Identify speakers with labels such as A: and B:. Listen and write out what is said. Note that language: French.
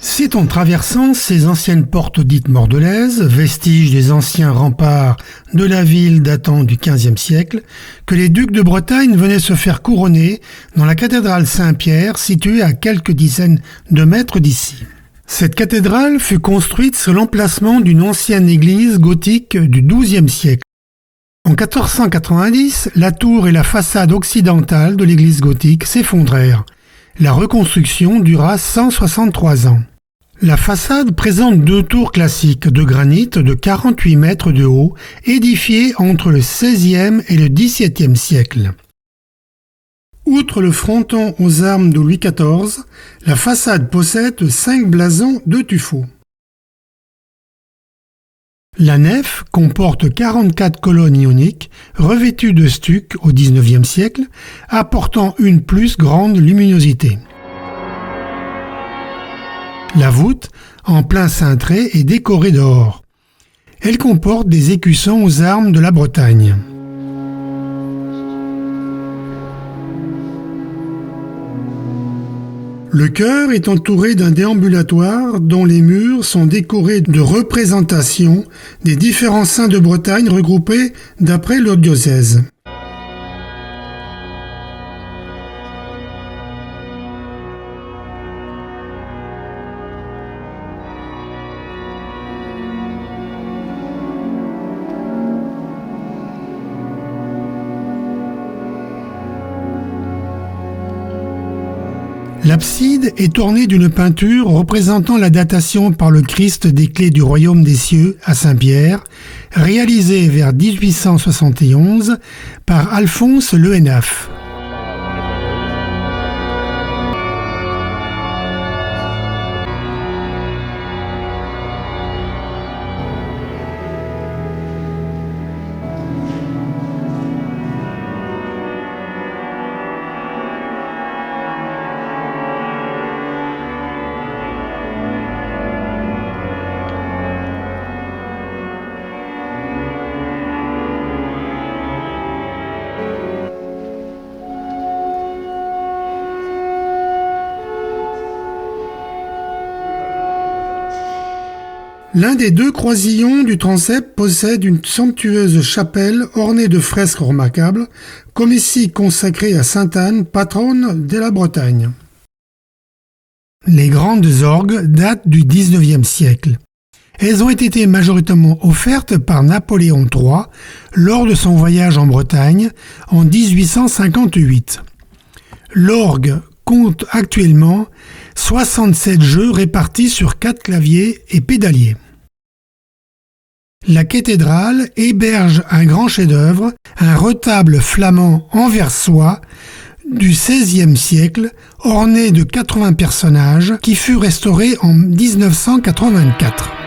A: C'est en traversant ces anciennes portes dites mordelaises, vestiges des anciens remparts de la ville datant du XVe siècle, que les ducs de Bretagne venaient se faire couronner dans la cathédrale Saint-Pierre située à quelques dizaines de mètres d'ici. Cette cathédrale fut construite sur l'emplacement d'une ancienne église gothique du XIIe siècle. En 1490, la tour et la façade occidentale de l'église gothique s'effondrèrent. La reconstruction dura 163 ans. La façade présente deux tours classiques de granit de 48 mètres de haut, édifiées entre le XVIe et le XVIIe siècle. Outre le fronton aux armes de Louis XIV, la façade possède 5 blasons de tuffeau. La nef comporte 44 colonnes ioniques revêtues de stuc au XIXe siècle, apportant une plus grande luminosité. La voûte, en plein cintré, est décorée d'or. Elle comporte des écussons aux armes de la Bretagne. Le chœur est entouré d'un déambulatoire dont les murs sont décorés de représentations des différents saints de Bretagne regroupés d'après leur diocèse. L'abside est ornée d'une peinture représentant la datation par le Christ des clés du royaume des cieux à Saint-Pierre, réalisée vers 1871 par Alphonse Le Hénaff. L'un des deux croisillons du transept possède une somptueuse chapelle ornée de fresques remarquables, comme ici consacrée à Sainte Anne, patronne de la Bretagne. Les grandes orgues datent du XIXe siècle. Elles ont été majoritairement offertes par Napoléon III lors de son voyage en Bretagne en 1858. L'orgue compte actuellement 67 jeux répartis sur 4 claviers et pédaliers. La cathédrale héberge un grand chef-d'œuvre, un retable flamand anversois du XVIe siècle, orné de 80 personnages, qui fut restauré en 1984.